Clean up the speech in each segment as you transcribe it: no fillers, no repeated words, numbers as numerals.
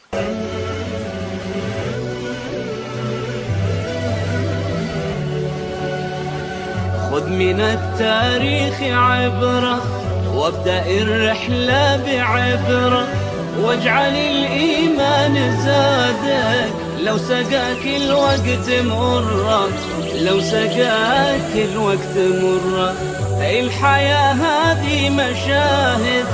خذ من التاريخ عبرة وابدأ الرحلة بعبرة واجعل الإيمان زادك لو سقاك الوقت مرة لو سقاك الوقت مرة. الحياة هذه مشاهد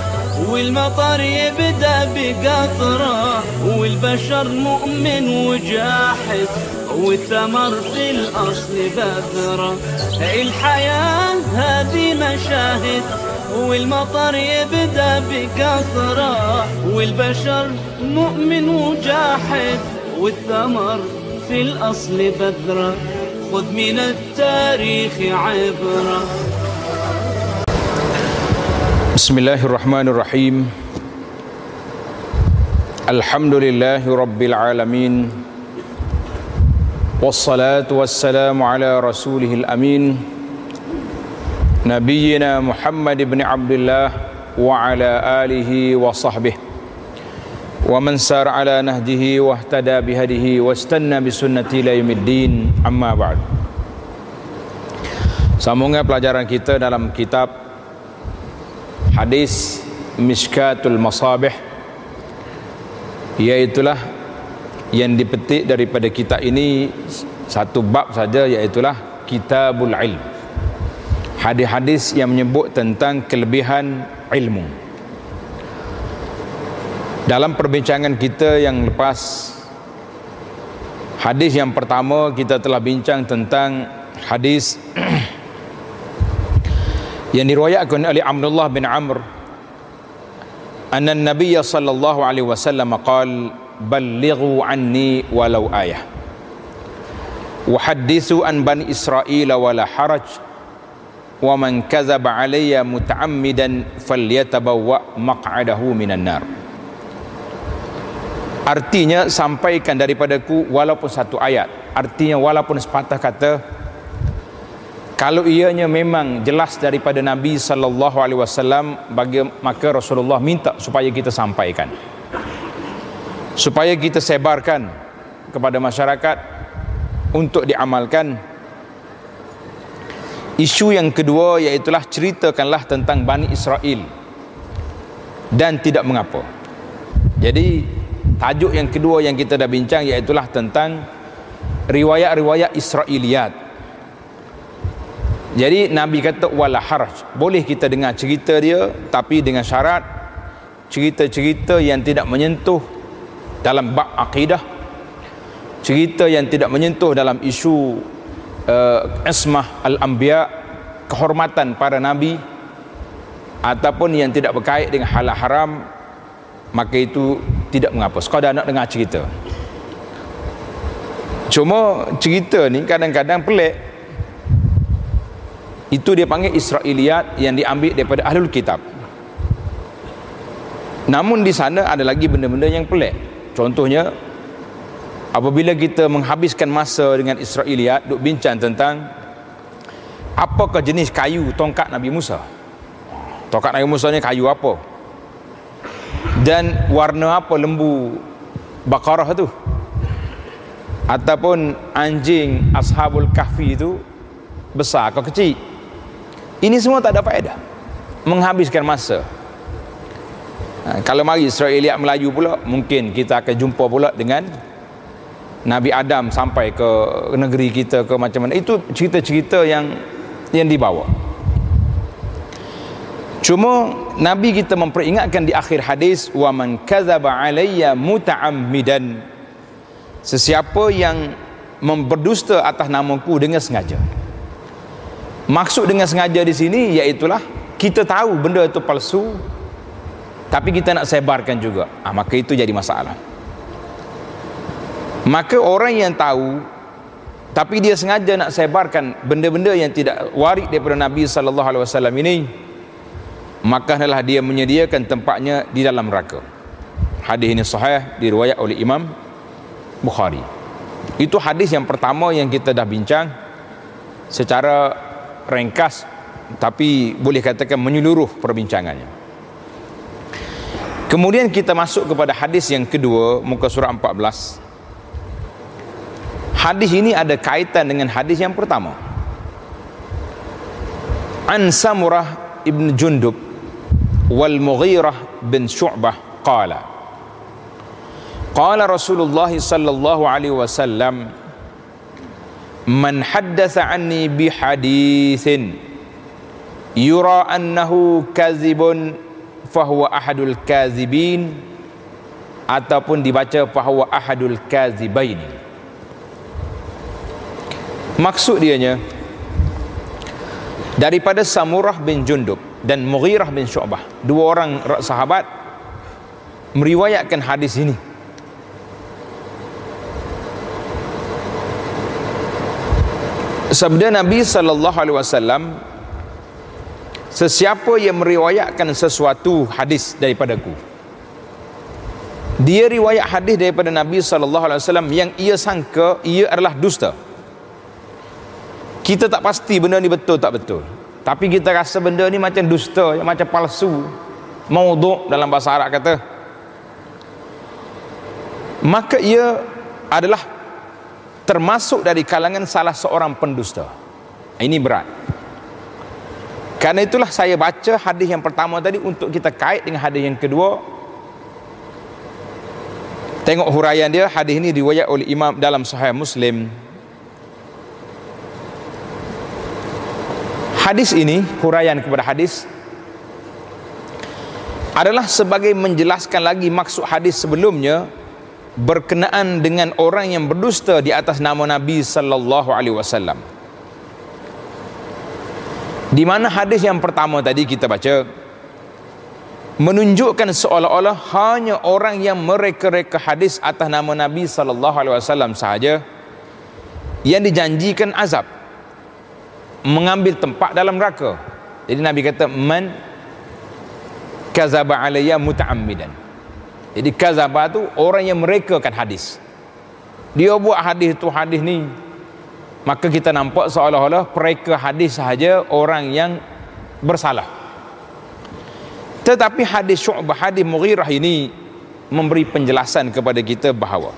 والمطر يبدأ بقطرة والبشر مؤمن وجاحد والثمر في الأصل بذرة. الحياة هذه مشاهد والمطر يبدأ بقطرة والبشر مؤمن وجاحد والثمر في الأصل بذرة. خذ من التاريخ عبرة. بسم الله الرحمن الرحيم. الحمد لله رب العالمين والصلاة والسلام على رسوله الأمين نبينا محمد بن عبد الله وعلى آله وصحبه ومن سار على نهجه واهتدى بهديه واستنى بسنته إلى يوم الدين. Amma ba'd. Sambungan pelajaran kita dalam kitab hadis Mishkatul Masabih, iaitulah yang dipetik daripada kitab ini satu bab saja, iaitulah Kitabul Ilm, hadis-hadis yang menyebut tentang kelebihan ilmu. Dalam perbincangan kita yang lepas, hadis yang pertama kita telah bincang tentang hadis yang diriwayatkan oleh Abdullah bin Amr anna Nabiy sallallahu alaihi wasallam qala ballighu anni walau ayah wa hadithu an bani Israil wala haraj wa man kadzaba alayya muta'ammidan falyatabawwa maq'adahu minan nar. Artinya, sampaikan daripadaku walaupun satu ayat, artinya walaupun sepatah kata, kalau ianya memang jelas daripada Nabi sallallahu alaihi wasallam, maka Rasulullah minta supaya kita sampaikan, supaya kita sebarkan kepada masyarakat untuk diamalkan. Isu yang kedua iaitulah ceritakanlah tentang Bani Israel dan tidak mengapa. Jadi tajuk yang kedua yang kita dah bincang iaitulah tentang riwayat-riwayat Israiliyat. Jadi Nabi kata wala haraj, boleh kita dengar cerita dia, tapi dengan syarat cerita-cerita yang tidak menyentuh dalam bab akidah, cerita yang tidak menyentuh dalam isu ismah al-anbiya, kehormatan para nabi, ataupun yang tidak berkait dengan halal haram, maka itu tidak mengapa, sekadar nak dengar cerita. Cuma cerita ni kadang-kadang pelik. Itu dia panggil Israiliyat yang diambil daripada Ahlul Kitab. Namun di sana ada lagi benda-benda yang pelik. Contohnya, apabila kita menghabiskan masa dengan Israiliyat, duk bincang tentang apakah jenis kayu tongkat Nabi Musa. Tongkat Nabi Musa ni kayu apa? Dan warna apa lembu Baqarah tu, ataupun anjing Ashabul Kahfi itu besar atau kecil. Ini semua tak ada faedah, menghabiskan masa. Kalau mari Israiliyat Melayu pula, mungkin kita akan jumpa pula dengan Nabi Adam sampai ke negeri kita ke macam mana. Itu cerita-cerita yang dibawa. Cuma Nabi kita memperingatkan di akhir hadis, wa man kadzaba alayya muta'ammidan, sesiapa yang berdusta atas namaku dengan sengaja. Maksud dengan sengaja di sini iaitulah kita tahu benda itu palsu, tapi kita nak sebarkan juga. Maka itu jadi masalah. Maka orang yang tahu tapi dia sengaja nak sebarkan benda-benda yang tidak warid daripada Nabi sallallahu alaihi wasallam ini, maka adalah dia menyediakan tempatnya di dalam neraka. Hadis ini sahih, diriwayat oleh Imam Bukhari. Itu hadis yang pertama yang kita dah bincang secara ringkas, tapi boleh katakan menyeluruh perbincangannya. Kemudian kita masuk kepada hadis yang kedua, muka surah 14. Hadis ini ada kaitan dengan hadis yang pertama. An Samurah ibn Jundub wal Mughirah bin Syu'bah qala qala Rasulullah sallallahu alaihi wasallam man haddatha anni bi hadithin yura annahu kazibun fahuwa ahadul kazibin, ataupun dibaca fahuwa ahadul kazibaini. Maksud dianya, daripada Samurah bin Jundub dan Mughirah bin Syu'bah, dua orang sahabat meriwayatkan hadis ini. Sabda Nabi sallallahu alaihi wasallam, sesiapa yang meriwayatkan sesuatu hadis daripadaku, dia riwayat hadis daripada Nabi sallallahu alaihi wasallam yang ia sangka ia adalah dusta. Kita tak pasti benda ni betul tak betul, tapi kita rasa benda ni macam dusta, macam palsu, maudhu' dalam bahasa Arab kata, maka ia adalah termasuk dari kalangan salah seorang pendusta. Ini berat. Karena itulah saya baca hadis yang pertama tadi untuk kita kait dengan hadis yang kedua. Tengok huraian dia. Hadis ini riwayat oleh Imam dalam Sahih Muslim. Hadis ini, huraian kepada hadis, adalah sebagai menjelaskan lagi maksud hadis sebelumnya berkenaan dengan orang yang berdusta di atas nama Nabi sallallahu alaihi wasallam. Di mana hadis yang pertama tadi kita baca menunjukkan seolah-olah hanya orang yang mereka-reka hadis atas nama Nabi sallallahu alaihi wasallam sahaja yang dijanjikan azab, mengambil tempat dalam neraka. Jadi Nabi kata man kazaba alayya muta'ammidan. Jadi kazaba tu orang yang merekakan hadis, dia buat hadis tu hadis ni, maka kita nampak seolah-olah pereka hadis sahaja orang yang bersalah. Tetapi hadis Syu'bah, hadis Mughirah ini memberi penjelasan kepada kita bahawa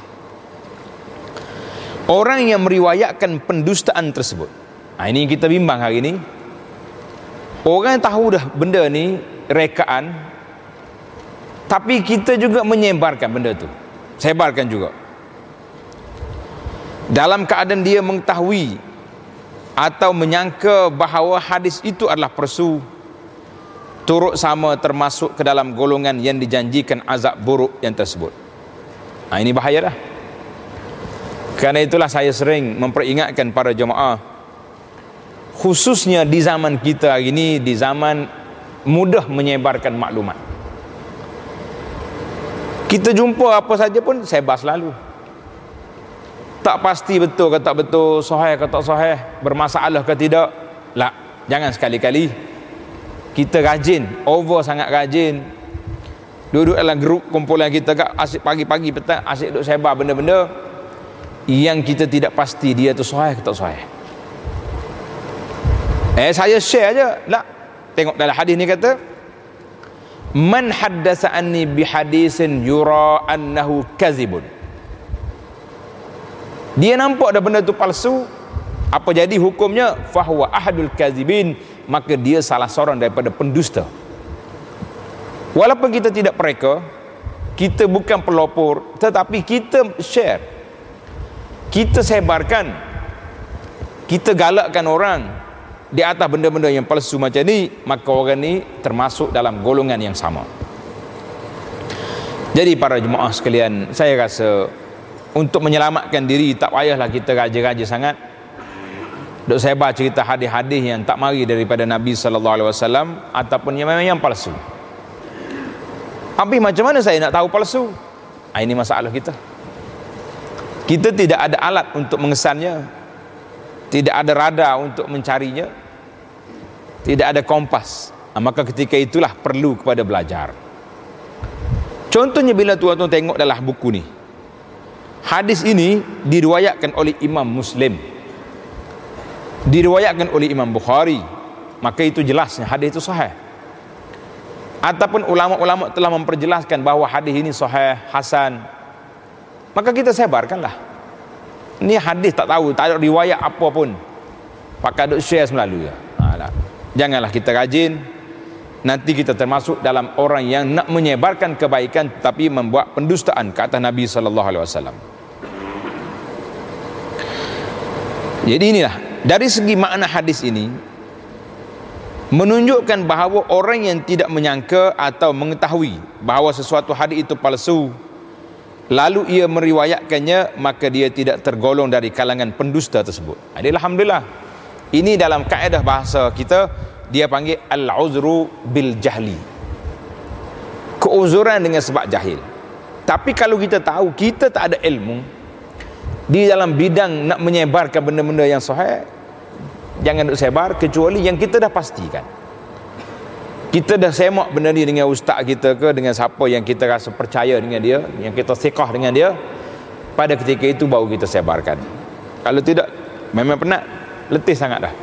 orang yang meriwayatkan pendustaan tersebut, ini kita bimbang hari ini. Orang tahu dah benda ni rekaan, tapi kita juga menyebarkan benda tu, sebarkan juga dalam keadaan dia mengetahui atau menyangka bahawa hadis itu adalah palsu, turut sama termasuk ke dalam golongan yang dijanjikan azab buruk yang tersebut. Ini bahaya dah. Kerana itulah saya sering memperingatkan para jemaah, khususnya di zaman kita hari ini, di zaman mudah menyebarkan maklumat, kita jumpa apa saja pun sebar selalu. Tak pasti betul ke tak betul, sahih ke tak sahih, bermasalah ke tidak. Lah, jangan sekali-kali. Kita rajin, over sangat rajin, duduk dalam grup kumpulan kita kat, asyik pagi-pagi petang asyik duduk sebar benda-benda yang kita tidak pasti dia tu sahih ke tak sahih. Saya share aja. Lah, tengok dalam hadis ni kata man haddatsa anni bi hadisin yura annahu kazibun. Dia nampak dah benda tu palsu, apa jadi hukumnya? Fahuwa ahadul kazibin, maka dia salah seorang daripada pendusta. Walaupun kita tidak pereka, kita bukan pelopor, tetapi kita share, kita sebarkan, kita galakkan orang di atas benda-benda yang palsu macam ni, maka orang ni termasuk dalam golongan yang sama. Jadi para jemaah sekalian, saya rasa untuk menyelamatkan diri, tak payahlah kita raja-raja sangat duk sebar cerita hadis-hadis yang tak mari daripada Nabi sallallahu alaihi wasallam ataupun yang memang yang palsu. Tapi macam mana saya nak tahu palsu? Ini masalah kita. Kita tidak ada alat untuk mengesannya, tidak ada radar untuk mencarinya, tidak ada kompas. Maka ketika itulah perlu kepada belajar. Contohnya bila tuan-tuan tengok dalam buku ni, hadis ini diriwayatkan oleh Imam Muslim, diriwayatkan oleh Imam Bukhari, maka itu jelasnya hadis itu sahih. ataupun ulama-ulama telah memperjelaskan bahawa hadis ini sahih, hasan, maka kita sebarkanlah. Ini hadis tak tahu, tak ada riwayat apa pun, pakai duk share melalui. Janganlah kita rajin, nanti kita termasuk dalam orang yang nak menyebarkan kebaikan tapi membuat pendustaan ke atas Nabi SAW. Jadi inilah, dari segi makna hadis ini menunjukkan bahawa orang yang tidak menyangka atau mengetahui bahawa sesuatu hadis itu palsu, lalu ia meriwayatkannya, maka dia tidak tergolong dari kalangan pendusta tersebut. Jadi alhamdulillah, ini dalam kaedah bahasa kita dia panggil al-uzru bil jahli, keuzuran dengan sebab jahil. Tapi kalau kita tahu kita tak ada ilmu di dalam bidang nak menyebarkan benda-benda yang sahih, jangan nak sebar kecuali yang kita dah pastikan. Kita dah semak benda ni dengan ustaz kita ke, dengan siapa yang kita rasa percaya dengan dia, yang kita siqah dengan dia, pada ketika itu baru kita sebarkan. Kalau tidak, memang penat, letih sangat dah.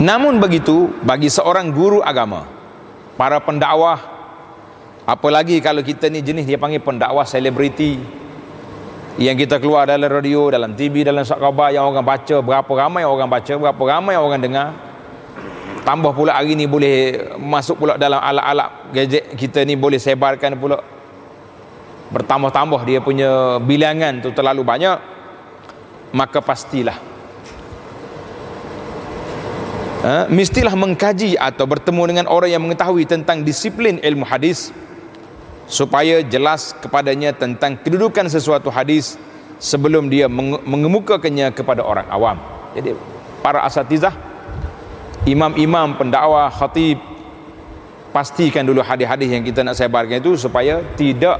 Namun begitu, bagi seorang guru agama, para pendakwah, apalagi kalau kita ni jenis dia panggil pendakwah selebriti, yang kita keluar dalam radio, dalam TV, dalam surat khabar, yang orang baca, berapa ramai orang baca, berapa ramai orang dengar. Tambah pula hari ni boleh masuk pula dalam alat-alat gadget kita ni, boleh sebarkan pula, bertambah-tambah dia punya bilangan tu terlalu banyak. Maka pastilah mestilah mengkaji atau bertemu dengan orang yang mengetahui tentang disiplin ilmu hadis, supaya jelas kepadanya tentang kedudukan sesuatu hadis sebelum dia mengemukakannya kepada orang awam. Jadi para asatizah, imam-imam, pendakwah, khatib, pastikan dulu hadis-hadis yang kita nak sebarkan itu supaya tidak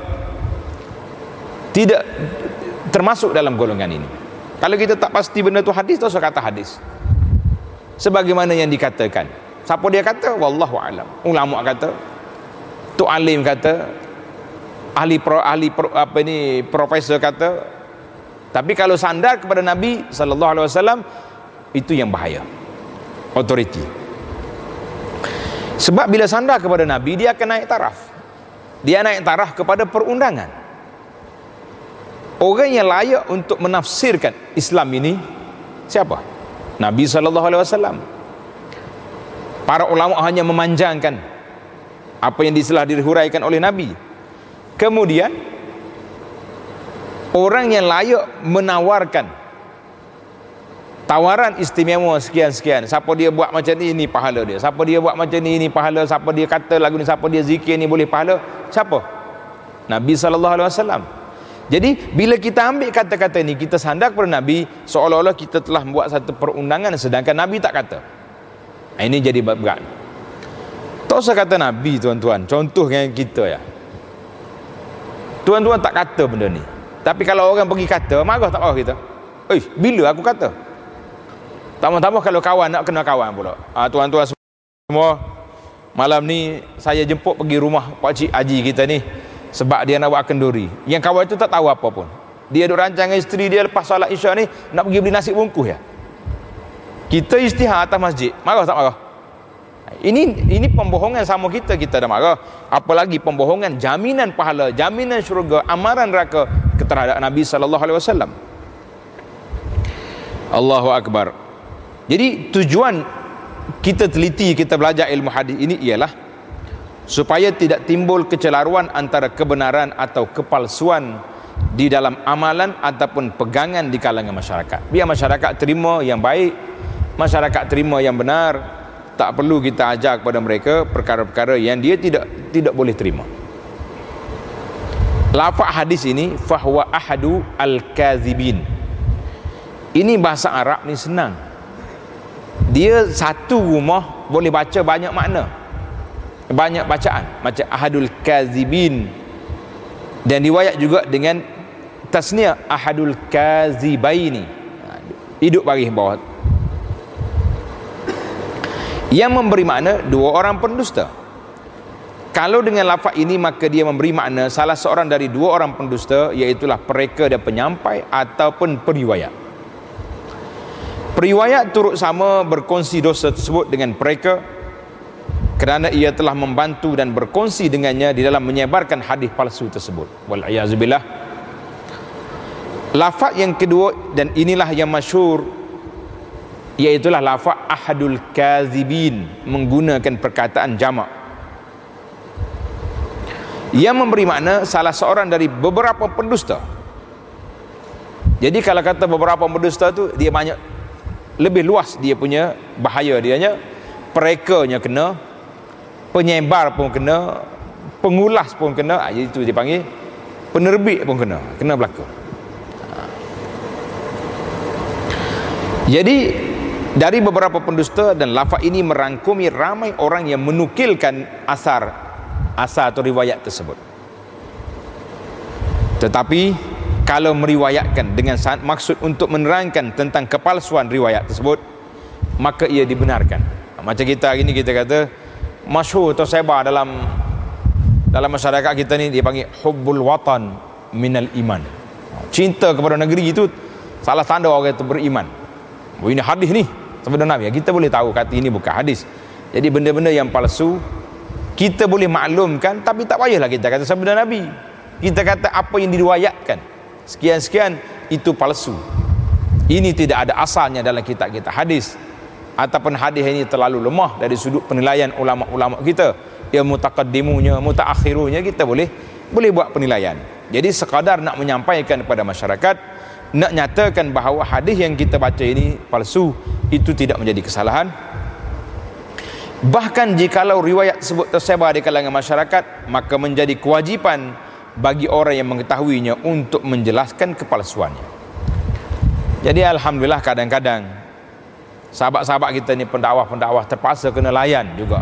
termasuk dalam golongan ini. Kalau kita tak pasti benda tu hadis, tak usah kata hadis. Sebagaimana yang dikatakan, siapa dia kata? Wallahu alam. Ulama kata, tu alim kata, profesor kata. Tapi kalau sandar kepada Nabi SAW, itu yang bahaya, authority. Sebab bila sandar kepada Nabi, dia akan naik taraf. Dia naik taraf kepada perundangan. Orang yang layak untuk menafsirkan Islam ini siapa? Nabi SAW. Para ulama hanya memanjangkan apa yang telah dihuraikan oleh Nabi. Kemudian orang yang layak menawarkan tawaran istimewa sekian-sekian, siapa dia buat macam ni pahala dia, siapa dia buat macam ni pahala, siapa dia kata lagu ni, siapa dia zikir ni boleh pahala, siapa? Nabi SAW. Jadi bila kita ambil kata-kata ni, kita sandar kepada Nabi, seolah-olah kita telah membuat satu perundangan sedangkan Nabi tak kata. Ini jadi berat. Tak usah kata Nabi, tuan-tuan, contoh dengan kita ya. Tuan-tuan tak kata benda ni, tapi kalau orang pergi kata, marah tak marah kita? Bila aku kata? Tambah-tambah kalau kawan nak kena kawan pula. Tuan-tuan semua, malam ni saya jemput pergi rumah Pak Cik Haji kita ni, sebab dia nak buat kenduri. Yang kawan tu tak tahu apa pun. Dia duk rancang dengan isteri dia lepas solat Isyak ni nak pergi beli nasi bungkus ya. Kita istihar atas masjid, marah tak marah? Ini pembohongan sama kita dah marah. Apalagi pembohongan jaminan pahala, jaminan syurga, amaran neraka terhadap Nabi SAW. Allahu Akbar. Jadi tujuan kita teliti, kita belajar ilmu hadis ini ialah supaya tidak timbul kecelaruan antara kebenaran atau kepalsuan di dalam amalan ataupun pegangan di kalangan masyarakat. Biar masyarakat terima yang baik, masyarakat terima yang benar. Tak perlu kita ajar kepada mereka perkara-perkara yang dia tidak boleh terima. Lafaz hadis ini fahuwa ahadu al-kazibin. Ini bahasa Arab ni senang. Dia satu rumah boleh baca banyak makna, banyak bacaan, macam ahadul kazibin. Dan riwayat juga dengan tasniah ahadul kazibaini, hidup baris bawah, yang memberi makna dua orang pendusta. Kalau dengan lafaz ini maka dia memberi makna salah seorang dari dua orang pendusta, iaitulah pereka dan penyampai ataupun periwayat. Periwayat turut sama berkongsi dosa tersebut dengan mereka kerana ia telah membantu dan berkongsi dengannya di dalam menyebarkan hadis palsu tersebut. Wal'iyazubillah. Lafaz yang kedua, dan inilah yang masyhur, iaitulah lafaz ahadul kazibin, menggunakan perkataan jamak yang memberi makna salah seorang dari beberapa pendusta. Jadi kalau kata beberapa pendusta tu, dia banyak, lebih luas dia punya bahaya. Dianya perekanya kena, penyebar pun kena, pengulas pun kena. Jadi itu dipanggil penerbit pun kena berlaku. Jadi dari beberapa pendusta, dan lafaz ini merangkumi ramai orang yang menukilkan asar atau riwayat tersebut. Tetapi kalau meriwayatkan dengan maksud untuk menerangkan tentang kepalsuan riwayat tersebut, maka ia dibenarkan. Macam kita hari ni, kita kata masyhur tersebar dalam masyarakat kita ni, dia panggil hubbul watan minal iman. Cinta kepada negeri itu salah tanda orang itu beriman. Oh, ini hadis ni sabda Nabi. Kita boleh tahu kata ini bukan hadis. Jadi benda-benda yang palsu kita boleh maklumkan, tapi tak payahlah kita kata sabda Nabi. Kita kata apa yang diriwayatkan, sekian-sekian, itu palsu. Ini tidak ada asalnya dalam kitab kita hadis, ataupun hadis ini terlalu lemah dari sudut penilaian ulama-ulama kita. Yang mutaqaddimunya, mutaakhirunya, kita boleh buat penilaian. Jadi sekadar nak menyampaikan kepada masyarakat, nak nyatakan bahawa hadis yang kita baca ini palsu, itu tidak menjadi kesalahan. Bahkan jikalau riwayat tersebut tersebar di kalangan masyarakat, maka menjadi kewajipan bagi orang yang mengetahuinya untuk menjelaskan kepalsuannya. Jadi alhamdulillah, kadang-kadang sahabat-sahabat kita ni, pendakwah-pendakwah, terpaksa kena layan juga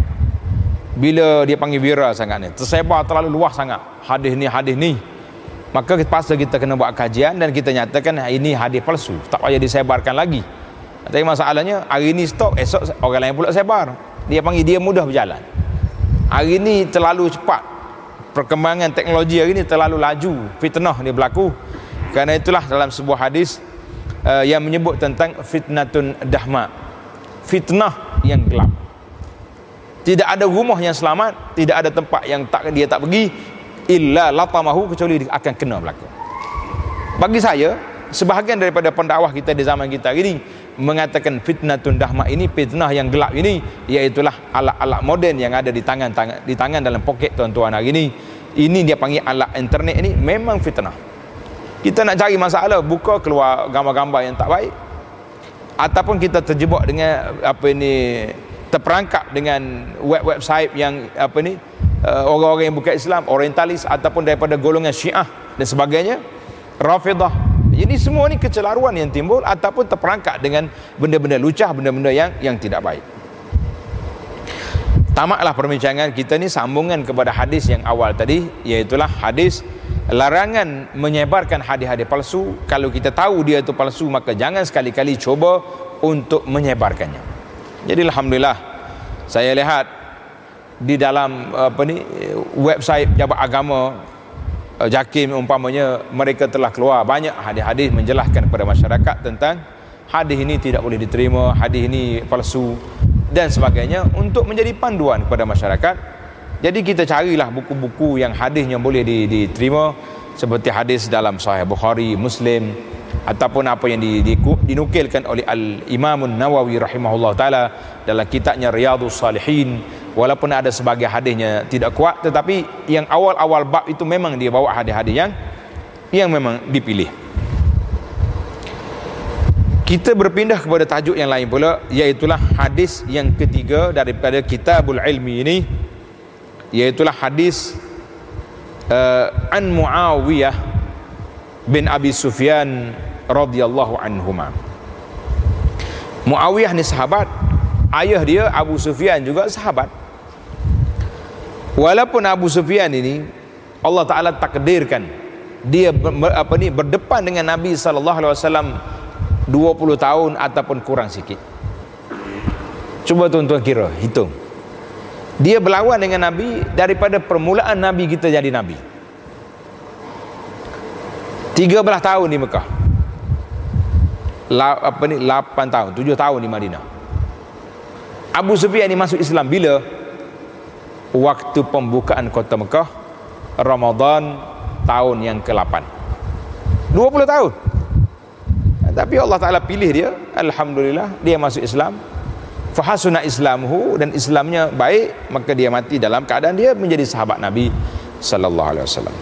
bila dia panggil viral sangat ni, tersebar terlalu luas sangat hadis ni, maka terpaksa kita kena buat kajian dan kita nyatakan ini hadis palsu, tak payah disebarkan lagi. Tapi masalahnya hari ni stop, esok orang lain pula sebar. Dia panggil dia mudah berjalan. Hari ni terlalu cepat, perkembangan teknologi hari ni terlalu laju, fitnah ni berlaku. Kerana itulah dalam sebuah hadis yang menyebut tentang fitnatun dahma, fitnah yang gelap. Tidak ada rumah yang selamat, tidak ada tempat yang dia tak pergi, illa latamahu, kecuali dia akan kena berlaku. Bagi saya, sebahagian daripada pendakwah kita di zaman kita hari ini mengatakan fitnatun dahma ini, fitnah yang gelap ini, iaitulah alat-alat moden yang ada di tangan dalam poket tuan-tuan hari ini. Ini dia panggil alat internet ini, memang fitnah. Kita nak cari masalah, buka keluar gambar-gambar yang tak baik, ataupun kita terjebak dengan terperangkap dengan website yang orang-orang yang bukan Islam, orientalis, ataupun daripada golongan Syiah dan sebagainya, Rafidah. Jadi semua ni kecelaruan yang timbul, ataupun terperangkap dengan benda-benda lucah, benda-benda yang tidak baik. Tamatlah perbincangan kita ni sambungan kepada hadis yang awal tadi, iaitulah hadis larangan menyebarkan hadis-hadis palsu. Kalau kita tahu dia itu palsu, maka jangan sekali-kali cuba untuk menyebarkannya. Jadi alhamdulillah, saya lihat di dalam website pejabat agama JAKIM umpamanya, mereka telah keluar banyak hadis-hadis menjelaskan kepada masyarakat tentang hadis ini tidak boleh diterima, hadis ini palsu dan sebagainya, untuk menjadi panduan kepada masyarakat. Jadi kita carilah buku-buku yang hadisnya boleh diterima, seperti hadis dalam Sahih Bukhari, Muslim, ataupun apa yang dinukilkan oleh Al-Imam Nawawi rahimahullah ta'ala dalam kitabnya Riyadhus Salihin. Walaupun ada sebagai hadisnya tidak kuat, tetapi yang awal-awal bab itu memang dia bawa hadis-hadis yang memang dipilih. Kita berpindah kepada tajuk yang lain pula, iaitulah hadis yang ketiga daripada Kitabul Ilmi ini, iaitulah hadis an Muawiyah bin Abi Sufyan radhiyallahu anhuma. Muawiyah ni sahabat, ayah dia Abu Sufyan juga sahabat. Walaupun Abu Sufyan ini Allah Ta'ala takdirkan dia berdepan dengan Nabi SAW 20 tahun ataupun kurang sikit. Cuba tuan-tuan kira, hitung. Dia berlawan dengan Nabi daripada permulaan Nabi kita jadi Nabi. 13 tahun di Mekah. 8 tahun, 7 tahun di Madinah. Abu Sufyan ini masuk Islam bila? Waktu pembukaan kota Mekah, Ramadan tahun yang ke-8. 20 tahun. Tapi Allah Ta'ala pilih dia, alhamdulillah dia masuk Islam. Fahasuna islamuhu, dan Islamnya baik, maka dia mati dalam keadaan dia menjadi sahabat Nabi sallallahu alaihi wasallam.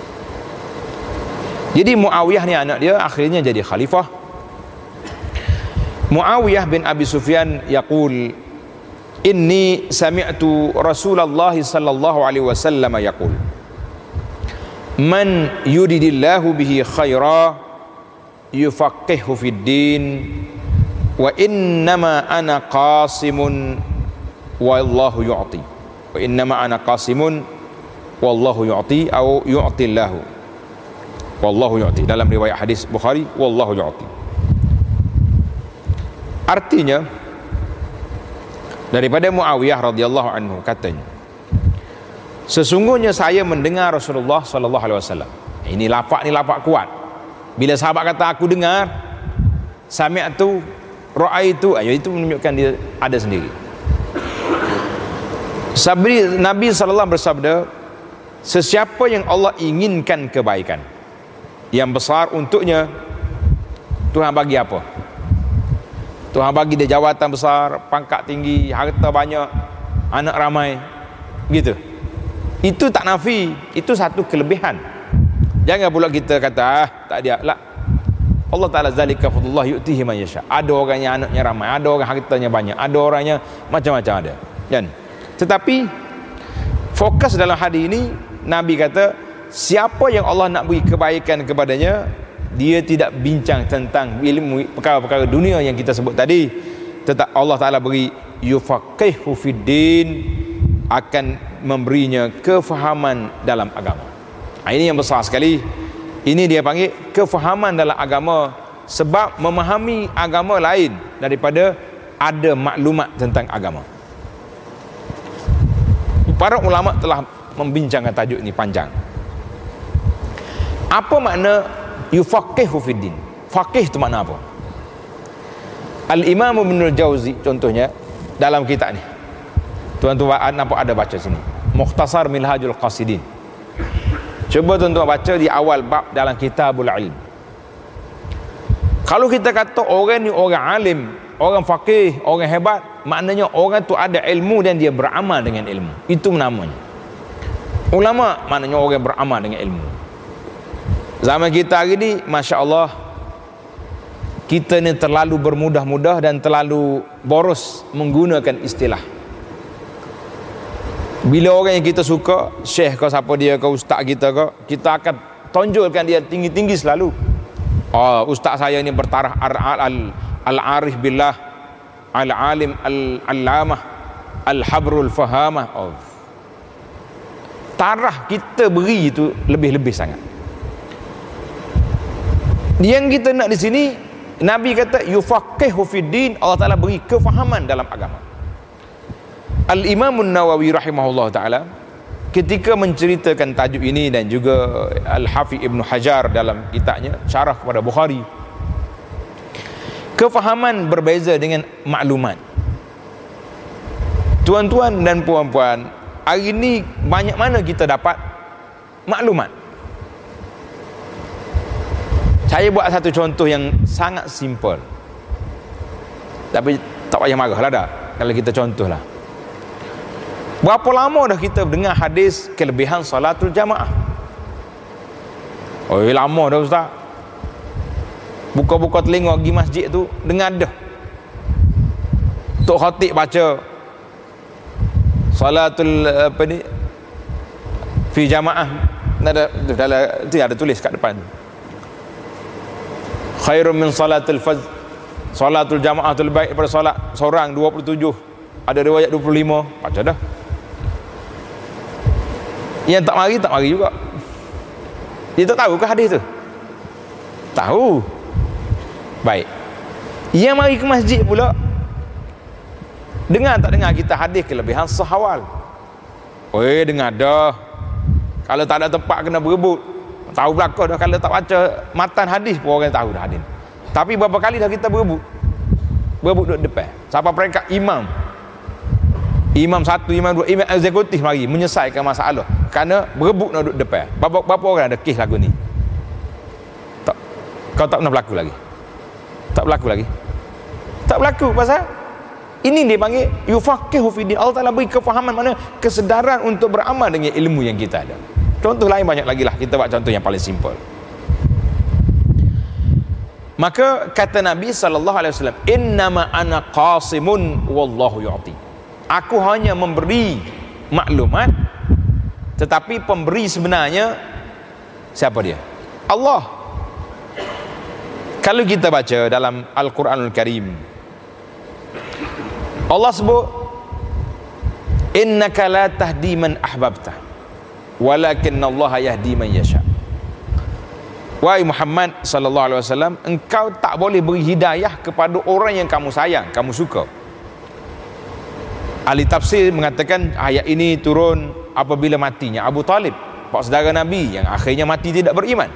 Jadi Muawiyah ni anak dia akhirnya jadi khalifah. Muawiyah bin Abi Sufyan yaqul, inni sami'tu Rasulullah sallallahu alaihi wasallam yaqul, man yuridillahu bihi khaira yufaqihu fid din wa innama ana qasimun wallahu yu'ti, wa innama ana qasimun wallahu yu'ti, atau yu'tillahu, wallahu yu'ti. Dalam riwayat hadis Bukhari, wallahu yu'ti. Artinya daripada Muawiyah radhiyallahu anhu katanya, sesungguhnya saya mendengar Rasulullah sallallahu alaihi wasallam. Ini lafaz ni lafaz kuat. Bila sahabat kata aku dengar, sami'tu, ra'aitu, itu menunjukkan dia ada sendiri. Nabi sallallahu bersabda, sesiapa yang Allah inginkan kebaikan yang besar untuknya, Tuhan bagi apa? Tuhan bagi dia jawatan besar, pangkat tinggi, harta banyak, anak ramai, gitu. Itu tak nafi, itu satu kelebihan. Jangan pula kita kata tak dia lah. Allah Ta'ala zalika fadlullah yu'tihi man yasha. Ada orangnya anaknya ramai, ada orang hartanya banyak, ada orangnya macam-macam ada. Kan? Tetapi fokus dalam hadis ini, Nabi kata siapa yang Allah nak beri kebaikan kepadanya, dia tidak bincang tentang ilmu perkara-perkara dunia yang kita sebut tadi, tetap Allah Ta'ala beri yufaqihu fiddin, akan memberinya kefahaman dalam agama. Ini yang besar sekali. Ini dia panggil kefahaman dalam agama, sebab memahami agama lain daripada ada maklumat tentang agama. Para ulama telah membincangkan tajuk ini panjang. Apa makna yufaqihu fiddin? Faqih itu makna apa? Al-Imam Ibnul Jauzi contohnya dalam kitab ni, tuan-tuan nampak ada baca sini, Mukhtasar Minhajul Qasidin. Cuba tuan-tuan baca di awal bab dalam Kitabul Ilm. Kalau kita kata orang ni orang alim, orang faqih, orang hebat, maknanya orang tu ada ilmu dan dia beramal dengan ilmu. Itu namanya ulama, maknanya orang beramal dengan ilmu. Zaman kita hari ni, Masya Allah, kita ni terlalu bermudah-mudah dan terlalu boros menggunakan istilah. Bila orang yang kita suka, syekh ke siapa dia ke, ustaz kita ke, kita akan tonjolkan dia tinggi-tinggi selalu. Ustaz saya ni bertaraf al-arif billah, al-alim al-allamah, al-habrul fahamah. Taraf kita beri itu lebih-lebih sangat. Yang kita nak di sini, Nabi kata yufaqihu fiddin, Allah Ta'ala beri kefahaman dalam agama. Al-Imam Nawawi rahimahullah ta'ala ketika menceritakan tajuk ini, dan juga Al-Hafiz Ibn Hajar dalam kitabnya syarah kepada Bukhari, kefahaman berbeza dengan maklumat. Tuan-tuan dan puan-puan, hari ini banyak mana kita dapat maklumat. Saya buat satu contoh yang sangat simple, tapi tak payah marah lah dah kalau kita contoh lah. Berapa lama dah kita dengar hadis kelebihan salatul jamaah? Lama dah ustaz. Buka-buka telinga pergi masjid tu, dengar dah Tok Khatib baca salatul fi jamaah, ada tulis kat depan, khairun min salatul fajr, salatul jamaah tu lebih baik daripada solat seorang 27, ada riwayat 25, baca dah. Yang tak mari juga. Dia tak tahu ke hadis tu? Tahu. Baik. Yang mari ke masjid pula, dengar tak dengar kita hadis kelebihan sahawal? Dengar dah. Kalau tak ada tempat kena berebut. Tahu belakang dah. Kalau tak baca matan hadis pun orang tahu dah hadis. Tapi berapa kali dah kita berebut duduk depan. Sampai peringkat imam 1, imam 2, imam eksekutif mari menyelesaikan masalah kerana berebut nak duduk depan. Berapa orang ada kes lagu ni? Tak, kau tak pernah berlaku lagi. Tak berlaku pasal ini dia panggil yufaqihu fi din. Allah Taala beri kefahaman, mana kesedaran untuk beramal dengan ilmu yang kita ada. Contoh lain banyak lagi lah, kita buat contoh yang paling simple. Maka kata Nabi SAW, innama ana qasimun wallahu yu'ti. Aku hanya memberi maklumat, tetapi pemberi sebenarnya siapa dia? Allah. Kalau kita baca dalam Al-Quranul Karim, Allah sebut, innaka la tahdi man ahbabta walakinna Allah yahdi man yasha. Wahai Muhammad sallallahu alaihi wasallam, engkau tak boleh beri hidayah kepada orang yang kamu sayang, kamu suka. Ahli tafsir mengatakan ayat ini turun apabila matinya Abu Talib, pak saudara Nabi yang akhirnya mati tidak beriman,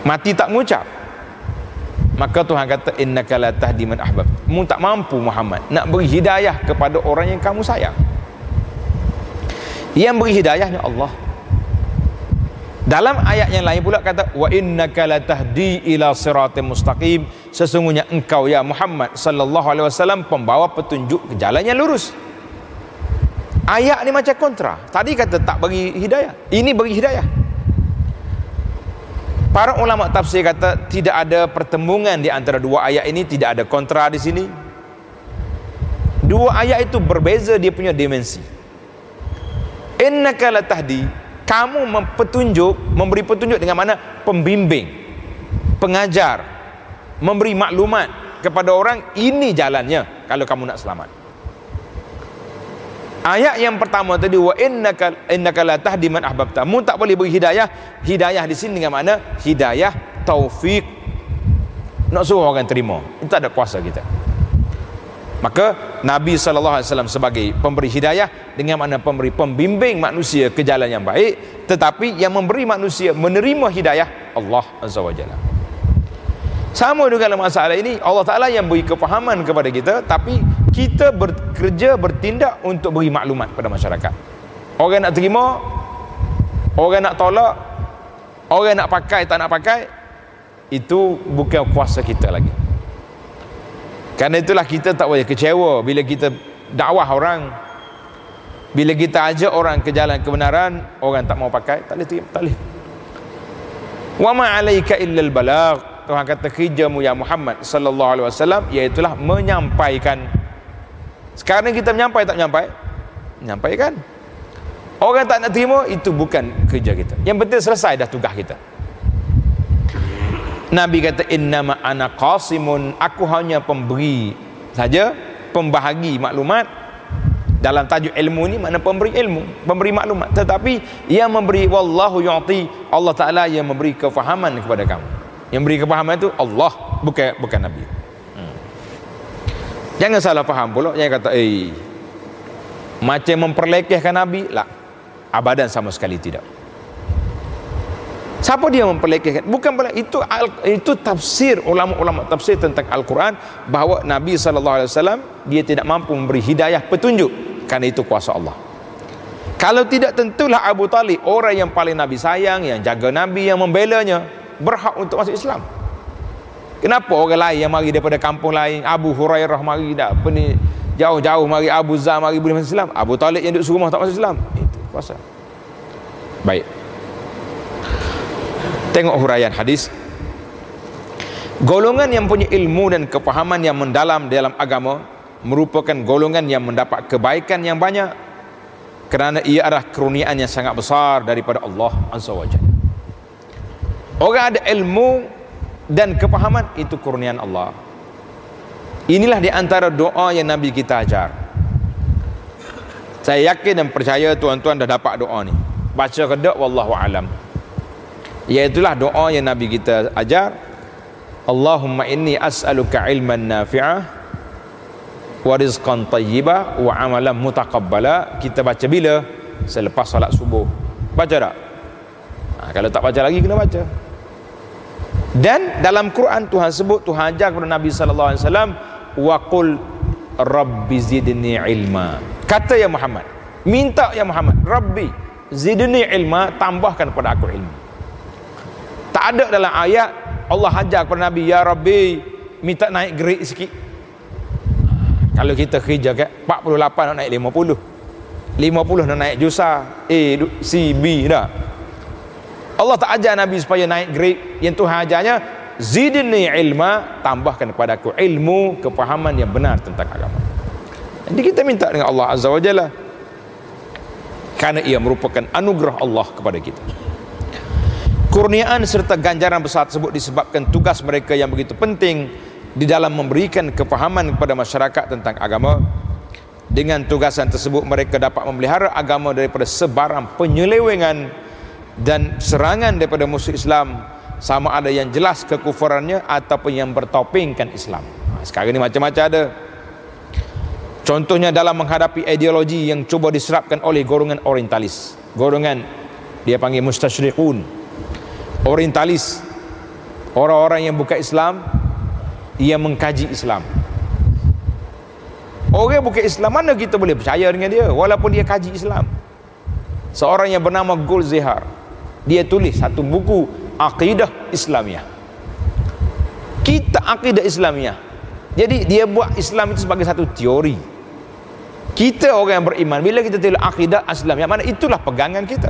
mati tak mengucap. Maka Tuhan kata, innaka la tahdi man ahbab. Mu tak mampu Muhammad nak beri hidayah kepada orang yang kamu sayang. Yang beri hidayahnya Allah. Dalam ayat yang lain pula kata, wa innaka la tahdi ila siratim mustaqim. Sesungguhnya engkau ya Muhammad sallallahu alaihi wasallam pembawa petunjuk ke jalan yang lurus. Ayat ni macam kontra. Tadi kata tak bagi hidayah, ini bagi hidayah. Para ulama tafsir kata tidak ada pertembungan di antara dua ayat ini, tidak ada kontra di sini. Dua ayat itu berbeza dia punya dimensi. Innaka la tahdi, kamu memberi petunjuk dengan mana? Pembimbing, pengajar, memberi maklumat kepada orang, ini jalannya kalau kamu nak selamat. Ayat yang pertama tadi, wa innaka la tahdi man ahbabta, mu tak boleh beri hidayah. Hidayah di sini dengan mana? Hidayah taufik, nak suruh orang terima, itu ada kuasa kita. Maka Nabi SAW sebagai pemberi hidayah, dengan mana pemberi pembimbing manusia ke jalan yang baik, tetapi yang memberi manusia menerima hidayah Allah Azza wa Jalla. Sama juga dalam masalah ini, Allah Ta'ala yang beri kefahaman kepada kita, tapi kita bekerja, bertindak untuk beri maklumat kepada masyarakat. Orang nak terima, orang nak tolak, orang nak pakai, tak nak pakai, itu bukan kuasa kita lagi. Karena itulah kita tak boleh kecewa bila kita dakwah orang, bila kita ajak orang ke jalan kebenaran, orang tak mau pakai, tak boleh terima, tak boleh. Wa ma 'alaika illa al-balagh. Tuhan kata kerjamu ya Muhammad sallallahu alaihi wasallam iaitulah menyampaikan. Sekarang kita menyampai tak menyampai? Menyampaikan. Orang tak nak terima, itu bukan kerja kita. Yang penting selesai dah tugas kita. Nabi kata, innama ana qasimun, aku hanya pemberi saja, pembahagi maklumat. Dalam tajuk ilmu ni makna pemberi ilmu, pemberi maklumat. Tetapi yang memberi, wallahu yu'ti, Allah Ta'ala yang memberi kefahaman kepada kamu. Yang beri kefahaman itu Allah, bukan Nabi. Jangan salah faham pula, jangan kata macam memperlekehkan Nabi lah. Abadan, sama sekali tidak. Siapa dia memperlekehkan? Bukan pula itu tafsir ulama-ulama tafsir tentang Al-Quran, bahawa Nabi SAW dia tidak mampu memberi hidayah petunjuk, karena itu kuasa Allah. Kalau tidak, tentulah Abu Talib, orang yang paling Nabi sayang, yang jaga Nabi, yang membelanya, berhak untuk masuk Islam. Kenapa orang lain yang mari daripada kampung lain, Abu Hurairah mari dah apa ni, jauh-jauh mari, Abu Zar mari boleh masuk Islam, Abu Talib yang duduk serumah tak masuk Islam? Itu kuasa. Baik, tengok huraian hadis. Golongan yang punya ilmu dan kefahaman yang mendalam dalam agama merupakan golongan yang mendapat kebaikan yang banyak, kerana ia adalah kurniaan yang sangat besar daripada Allah Azza wa Jalla. Orang ada ilmu dan kefahaman, itu kurniaan Allah. Inilah di antara doa yang Nabi kita ajar. Saya yakin dan percaya tuan-tuan dah dapat doa ni. Baca ke tak, wallahu alam. Iaitulah doa yang Nabi kita ajar. Allahumma inni as'aluka ilman nafi'ah wa rizqan tayyibah wa amalan mutaqabbala. Kita baca bila? Selepas salat subuh. Baca tak? Kalau tak baca lagi, kena baca. Dan dalam Quran Tuhan sebut, Tuhan ajar kepada Nabi sallallahu alaihi wasallam, wa qul rabbi zidni ilma. Kata ya Muhammad, minta ya Muhammad, rabbi zidni ilma, tambahkan kepada aku ilmu. Tak ada dalam ayat Allah ajar kepada Nabi, ya Rabbi minta naik grade sikit. Kalau kita kerja kan 48 nak naik 50 nak naik jusa A, C, B dah. Allah tak ajar Nabi supaya naik grade. Yang Tuhan ajarnya, zidni ilma, tambahkan kepada aku ilmu, kefahaman yang benar tentang agama. Jadi kita minta dengan Allah Azza wa Jalla, kerana ia merupakan anugerah Allah kepada kita. Kurniaan serta ganjaran besar tersebut disebabkan tugas mereka yang begitu penting di dalam memberikan kefahaman kepada masyarakat tentang agama. Dengan tugasan tersebut mereka dapat memelihara agama daripada sebarang penyelewengan dan serangan daripada musuh Islam, sama ada yang jelas kekufurannya ataupun yang bertopengkan Islam. Sekarang ini macam-macam ada. Contohnya dalam menghadapi ideologi yang cuba diserapkan oleh golongan orientalis. Golongan dia panggil mustasyriqun, orientalis, orang-orang yang bukan Islam, ia mengkaji Islam. Orang bukan Islam, mana kita boleh percaya dengan dia walaupun dia kaji Islam. Seorang yang bernama Golzihar, dia tulis satu buku Aqidah Islamiyah, Kitab Aqidah Islamiyah. Jadi dia buat Islam itu sebagai satu teori. Kita orang yang beriman, bila kita tulis Aqidah Islamiyah, mana itulah pegangan kita.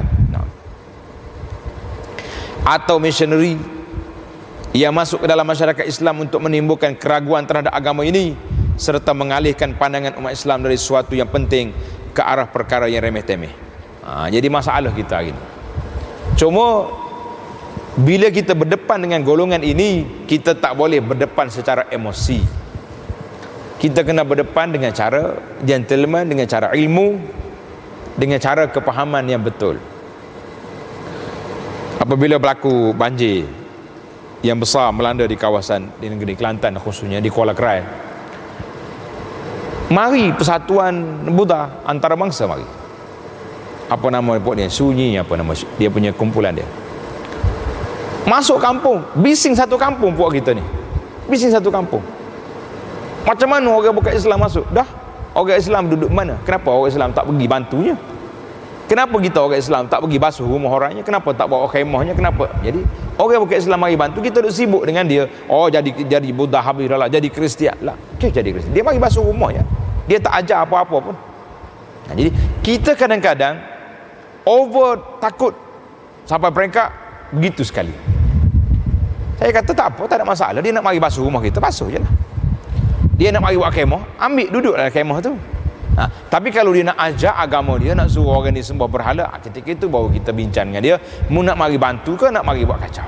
Atau missionary yang masuk ke dalam masyarakat Islam untuk menimbulkan keraguan terhadap agama ini, serta mengalihkan pandangan umat Islam dari sesuatu yang penting ke arah perkara yang remeh-temeh. Jadi masalah kita hari ini. Cuma bila kita berdepan dengan golongan ini, kita tak boleh berdepan secara emosi. Kita kena berdepan dengan cara gentleman, dengan cara ilmu, dengan cara kepahaman yang betul. Apabila berlaku banjir yang besar melanda di kawasan di negeri Kelantan, khususnya di Kuala Krai, mari persatuan Buddha antarabangsa, mari. Apa nama dia? Sunyi, apa nama dia punya kumpulan dia. Masuk kampung, bising satu kampung puak kita ni. Bising satu kampung. Macam mana orang bukan Islam masuk? Dah, orang Islam duduk mana? Kenapa orang Islam tak pergi bantunya? Kenapa kita orang Islam tak pergi basuh rumah orangnya? Kenapa tak bawa khemahnya? Kenapa? Jadi orang bukan Islam mari bantu, kita duduk sibuk dengan dia. Oh, jadi Buddha habis lah, jadi Kristian lah. Okay, jadi Kristian. Dia mari basuh rumahnya. Dia tak ajar apa-apa pun. Jadi kita kadang-kadang over takut sampai mereka begitu sekali. Saya kata tak apa, tak ada masalah. Dia nak mari basuh rumah kita, basuh je lah. Dia nak mari buat kemah, ambil duduklah kemah tu. Tapi kalau dia nak ajar agama dia, nak suruh orang ni sembah berhala, ketika itu baru kita bincang dengan dia, mu nak mari bantu ke nak mari buat kacau.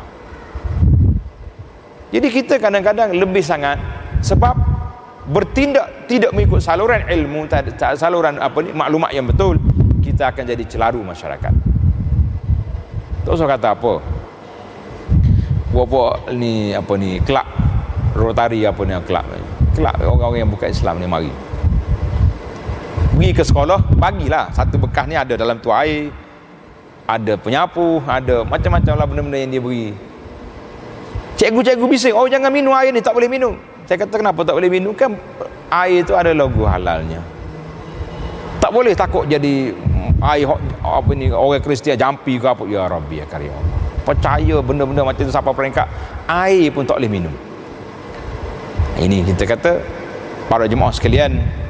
Jadi kita kadang-kadang lebih sangat, sebab bertindak tidak mengikut saluran ilmu, saluran maklumat yang betul, kita akan jadi celaru masyarakat. Tak usah kata apa buat ni kelab Rotary kelab orang-orang yang bukan Islam ni mari pergi ke sekolah, bagilah satu bekas ni, ada dalam tu air, ada penyapu, ada macam-macam lah benda-benda yang dia beri. Cikgu-cikgu bising, oh jangan minum air ni, tak boleh minum. Saya kata kenapa tak boleh minum? Kan air tu ada logo halalnya. Tak boleh takut jadi air orang Kristian jampi ke apa. Ya Rabbi ya Karim, percaya benda-benda macam tu sampai peringkat air pun tak boleh minum. Ini kita kata para jemaah sekalian,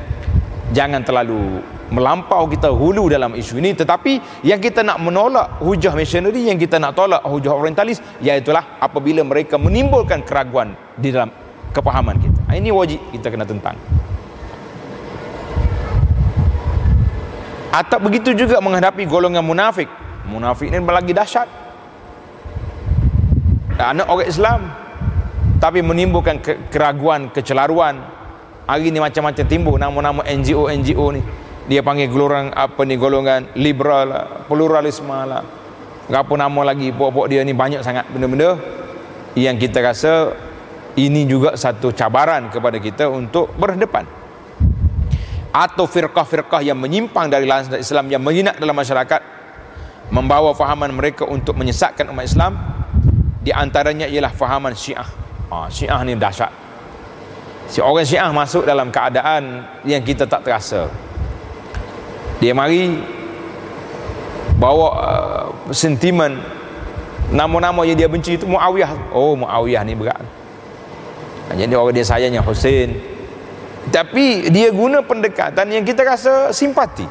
jangan terlalu melampau kita hulu dalam isu ini. Tetapi yang kita nak menolak hujah missionary, yang kita nak tolak hujah orientalis, iaitulah apabila mereka menimbulkan keraguan di dalam kepahaman kita. Ini wajib kita kena tentang. Atau begitu juga menghadapi golongan munafik. Munafik ini lagi dahsyat. Anak orang Islam tapi menimbulkan keraguan, kecelaruan. Hari ni macam-macam timbul nama-nama NGO ni. Dia panggil golongan liberal lah, pluralisme lah, apa nama lagi pokok dia ni, banyak sangat benda-benda yang kita rasa ini juga satu cabaran kepada kita untuk berhadapan. Atau firqah-firqah yang menyimpang dari landasan Islam, yang menjinak dalam masyarakat, membawa fahaman mereka untuk menyesatkan umat Islam. Di antaranya ialah fahaman Syiah. Syiah ni dahsyat. Si orang Syiah masuk dalam keadaan yang kita tak terasa. Dia mari bawa sentimen, nama-nama yang dia benci itu Muawiyah. Muawiyah ni berat. Jadi orang dia sayangnya Hussein. Tapi dia guna pendekatan yang kita rasa simpati.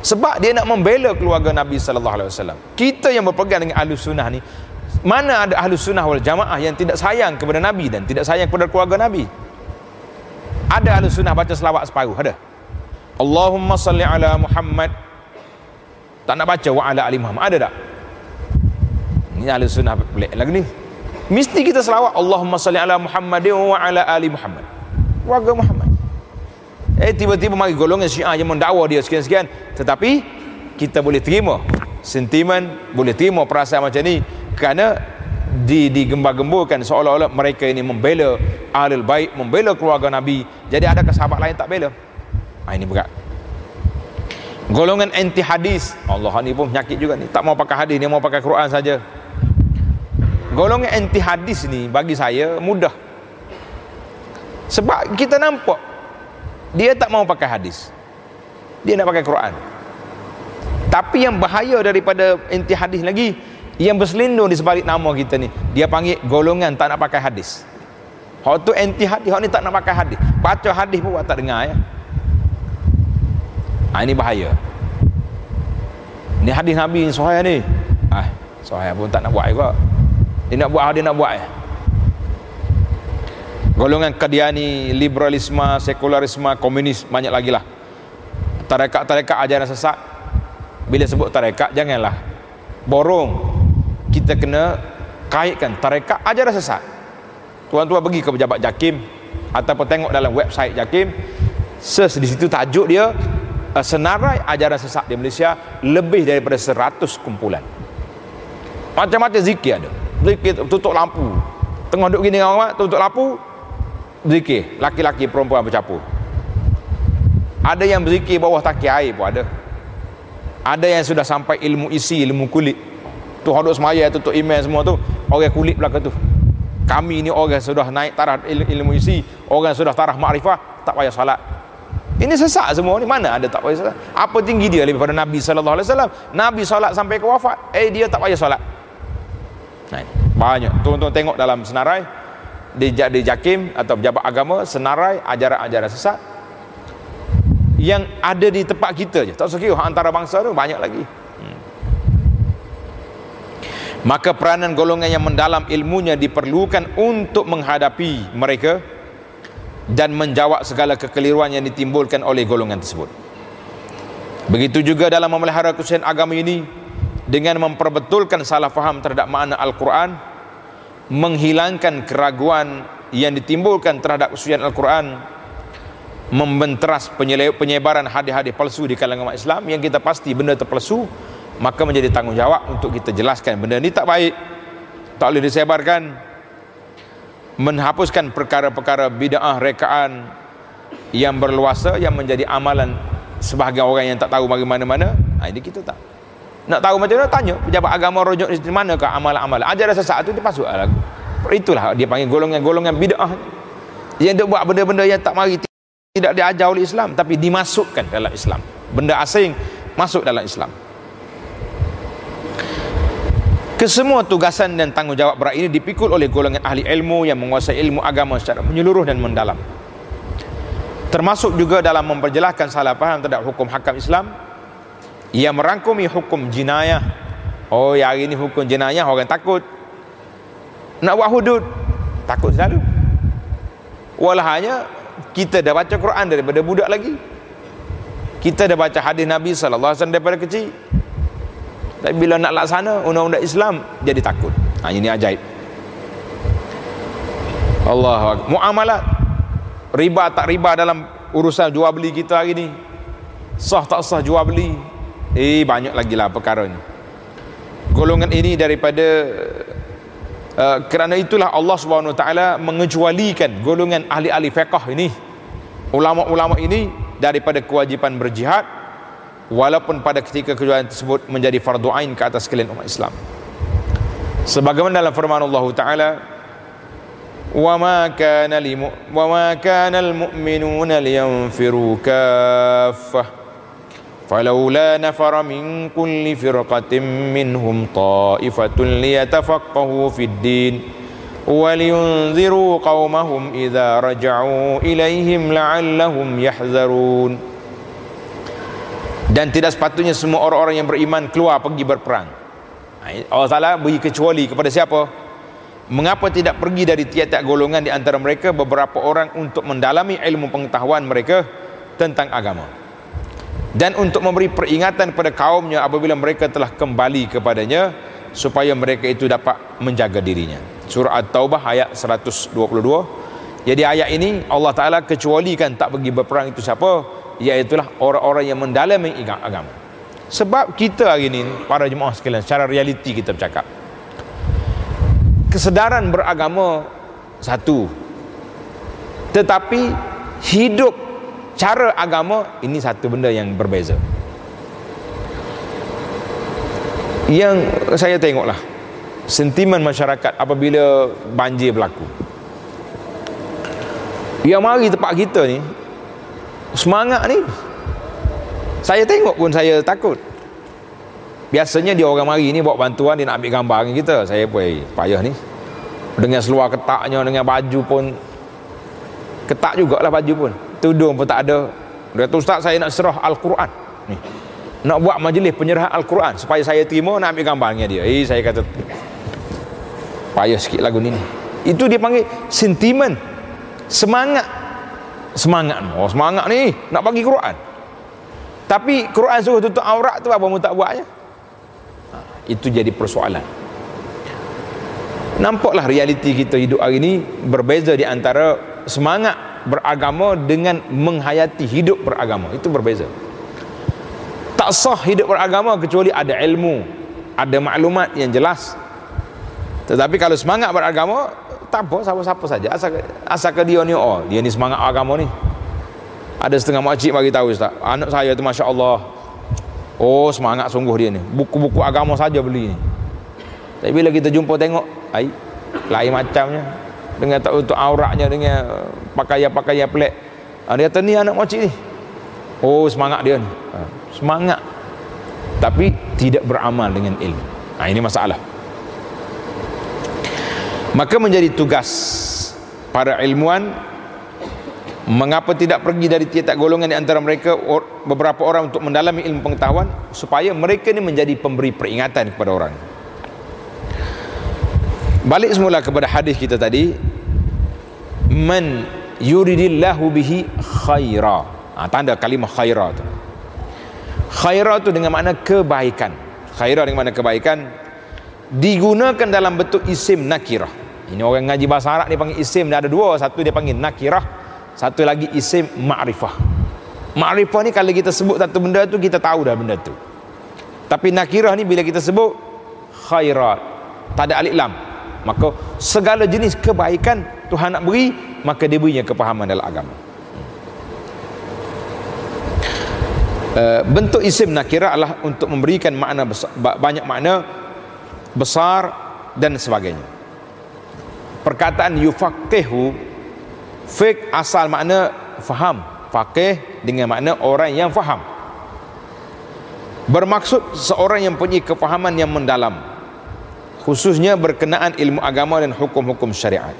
Sebab dia nak membela keluarga Nabi sallallahu alaihi wasallam. Kita yang berpegang dengan Ahlus Sunnah ni, mana ada Ahlus Sunnah wal Jamaah yang tidak sayang kepada Nabi dan tidak sayang kepada keluarga Nabi? Ada Ahlus Sunnah baca selawat separuh? Ada. Allahumma salli ala Muhammad, tak nak baca wa ala ali Muhammad? Ada tak? Ini Ahlus Sunnah pelik lagu ni. Mesti kita selawat Allahumma salli ala Muhammad wa ala ali Muhammad, keluarga Muhammad. Tiba-tiba mari golongan Syiah yang mendakwa dia sekian-sekian, tetapi kita boleh terima sentimen, boleh terima perasaan macam ni, kerana digembar-gemburkan seolah-olah mereka ini membela Ahlul Bait, membela keluarga Nabi. Jadi adakah sahabat lain tak bela? Ini berat. Golongan anti hadis, Allah ni pun penyakit juga ni, tak mau pakai hadis, dia mau pakai Quran saja. Golongan anti hadis ni bagi saya mudah, sebab kita nampak dia tak mau pakai hadis, dia nak pakai Quran. Tapi yang bahaya daripada anti hadis lagi, yang berselindung di sebalik nama kita ni, dia panggil golongan tak nak pakai hadis. Hak tu anti hadis, hak ni tak nak pakai hadis, baca hadis pun tak dengar ya. Ini bahaya. Ni hadis Nabi sahih ni, sahih pun tak nak buat juga. Dia nak buat ya. Golongan Qadiani, liberalisme, sekularisme, komunis, banyak lagi lah. Tarekat ajaran sesat. Bila sebut tarekat, janganlah borong. Kita kena kaitkan tarekat ajaran sesat. Tuan-tuan pergi ke pejabat JAKIM ataupun tengok dalam website JAKIM, search di situ tajuk dia senarai ajaran sesat di Malaysia, lebih daripada 100 kumpulan. Macam-macam zikir ada. Zikir tutup lampu, tengah duduk gini dengan orang, tutup lampu, zikir, laki-laki perempuan bercampur. Ada yang berzikir bawah taki air pun ada. Ada yang sudah sampai ilmu isi, ilmu kulit. Tu hodok semaya, tutup email semua tu, orang kulit belakang tu. Kami ni orang sudah naik taraf ilmu isi, orang sudah taraf makrifah, tak payah salat. Ini sesat semua ni, mana ada tak payah salat? Apa tinggi dia daripada Nabi sallallahu alaihi wasallam? Nabi salat sampai ke wafat, dia tak payah salat. Banyak. Tuan-tuan tengok dalam senarai di JAKIM atau pejabat agama, senarai ajaran-ajaran sesat yang ada di tempat kita je, tak sekira antara bangsa tu banyak lagi. Maka peranan golongan yang mendalam ilmunya diperlukan untuk menghadapi mereka dan menjawab segala kekeliruan yang ditimbulkan oleh golongan tersebut. Begitu juga dalam memelihara kesucian agama ini, dengan memperbetulkan salah faham terhadap makna Al-Quran, menghilangkan keraguan yang ditimbulkan terhadap kesucian Al-Quran, membenteras penyebaran hadis-hadis palsu di kalangan umat Islam yang kita pasti benda terpalsu, maka menjadi tanggungjawab untuk kita jelaskan benda ni tak baik, tak boleh disebarkan. Menghapuskan perkara-perkara bid'ah rekaan yang berluasa, yang menjadi amalan sebahagian orang yang tak tahu bagaimana-mana. Ini kita tak nak tahu macam mana, tanya pejabat agama, rujuk di manakah amalan-amalan ajaran sesat itu dipasuk. Itulah dia panggil golongan-golongan bid'ah yang dia buat benda-benda yang tak mari, tidak diajar oleh Islam, tapi dimasukkan dalam Islam, benda asing masuk dalam Islam. Kesemua tugasan dan tanggungjawab berat ini dipikul oleh golongan ahli ilmu yang menguasai ilmu agama secara menyeluruh dan mendalam, termasuk juga dalam memperjelaskan salah faham terhadap hukum hakam Islam yang merangkumi hukum jinayah. Ya hari ini hukum jinayah orang takut nak buat hudud, takut selalu. Walahnya kita dah baca Quran daripada budak lagi, kita dah baca hadis Nabi sallallahu alaihi wasallam daripada kecil, tapi bila nak laksana undang-undang Islam jadi takut. Ini ajaib. Allah. Muamalat, riba tak riba dalam urusan jual beli kita hari ni, sah tak sah jual beli, banyak lagi lah perkara ni. Golongan ini daripada kerana itulah Allah Subhanahu Wa Taala mengecualikan golongan ahli-ahli fiqh ini, ulama-ulama ini, daripada kewajipan berjihad, walaupun pada ketika kejuaraan tersebut menjadi fardu ain ke atas sekalian umat Islam. Sebagaimana dalam firman Allah Ta'ala, wa ma kana al-mu'minuna liyanfiru kaffah falawla nafara min kulli firqatin minhum ta'ifatun liyatafaqahu fid din wa liyunziru qaumahum idza raja'u ilaihim la'allahum yahzarun. Dan tidak sepatutnya semua orang-orang yang beriman keluar pergi berperang. Allah Ta'ala beri kecuali kepada siapa? Mengapa tidak pergi dari tiap-tiap golongan di antara mereka beberapa orang untuk mendalami ilmu pengetahuan mereka tentang agama, dan untuk memberi peringatan kepada kaumnya apabila mereka telah kembali kepadanya, supaya mereka itu dapat menjaga dirinya. Surah At-Taubah ayat 122. Jadi ayat ini Allah Ta'ala kecualikan tak pergi berperang itu siapa? Iaitulah orang-orang yang mendalami agama. Sebab kita hari ini, para jemaah sekalian, secara realiti kita bercakap, kesedaran beragama satu, tetapi hidup cara agama ini satu benda yang berbeza. Yang saya tengoklah sentimen masyarakat apabila banjir berlaku, yang mari tempat kita ni semangat ni, saya tengok pun saya takut. Biasanya dia orang mari ni bawa bantuan, dia nak ambil gambar dengan kita. Saya pun payah ni, dengan seluar ketaknya, dengan baju pun ketak jugalah, baju pun, tudung pun tak ada. Dia kata, Ustaz, saya nak serah Al-Quran ni, nak buat majlis penyerahan Al-Quran supaya saya terima, nak ambil gambar dengan dia. Saya kata payah sikit lagu ni. Itu dia panggil sentimen, semangat. Oh, semangat ni nak bagi Quran, tapi Quran suruh tutup aurat tu, apa mu tak buatnya? Itu jadi persoalan. Nampaklah realiti kita hidup hari ini berbeza di antara semangat beragama dengan menghayati hidup beragama. Itu berbeza. Tak sah hidup beragama kecuali ada ilmu, ada maklumat yang jelas. Tetapi kalau semangat beragama, tak apa, siapa-siapa saja, asalkan dia ni, oh dia ni semangat agama ni. Ada setengah makcik bagi tahu, Ustaz, anak saya tu Masya Allah, oh semangat sungguh dia ni, buku-buku agama saja beli ni. Tapi bila kita jumpa tengok, lain macamnya, dengan tak tutup auratnya, dengan pakaian-pakaian pelik. Dia kata ni anak makcik ni, oh semangat dia ni, semangat, tapi tidak beramal dengan ilmu. Ini masalah. Maka menjadi tugas para ilmuwan, mengapa tidak pergi dari tiap-tiap golongan di antara mereka beberapa orang untuk mendalami ilmu pengetahuan, supaya mereka ini menjadi pemberi peringatan kepada orang. Balik semula kepada hadis kita tadi, man yuridillahu bihi khaira. Tanda kalimah khaira tu. Khaira tu dengan makna kebaikan. Khaira dengan makna kebaikan digunakan dalam bentuk isim nakirah. Ini orang ngaji bahasa Arab dia panggil isim, dia ada dua, satu dia panggil nakirah, satu lagi isim ma'rifah. Ma'rifah ni kalau kita sebut satu benda tu, kita tahu dah benda tu. Tapi nakirah ni bila kita sebut khairat, tak ada alif lam, maka segala jenis kebaikan Tuhan nak beri, maka dia berinya kepahaman dalam agama. Bentuk isim nakirah adalah untuk memberikan makna besar, banyak makna besar dan sebagainya. Perkataan yufaqihu, fiqh asal makna faham, faqih dengan makna orang yang faham, bermaksud seorang yang punya kefahaman yang mendalam, khususnya berkenaan ilmu agama dan hukum-hukum syariat.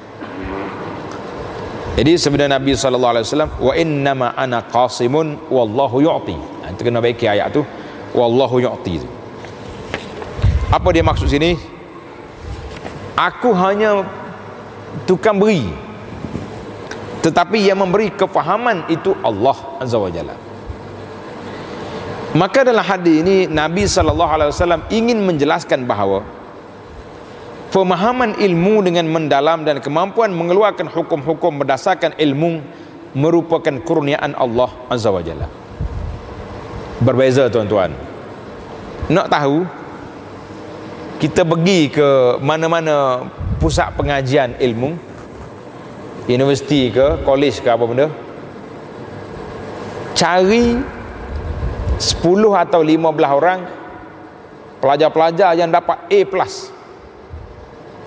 Jadi sebenarnya Nabi SAW, wa innama ana qasimun wallahu yu'ti. Itu kena baiki ayat tu, wallahu yu'ti. Apa dia maksud sini? Aku hanya tukang beri, tetapi yang memberi kefahaman itu Allah Azza wa Jalla. Maka dalam hadis ini Nabi SAW ingin menjelaskan bahawa pemahaman ilmu dengan mendalam dan kemampuan mengeluarkan hukum-hukum berdasarkan ilmu merupakan kurniaan Allah Azza wa Jalla. Berbeza tuan-tuan. Nak tahu, kita pergi ke mana-mana pusat pengajian ilmu, universiti ke, college ke, apa benda, cari 10 atau 15 orang pelajar-pelajar yang dapat A+.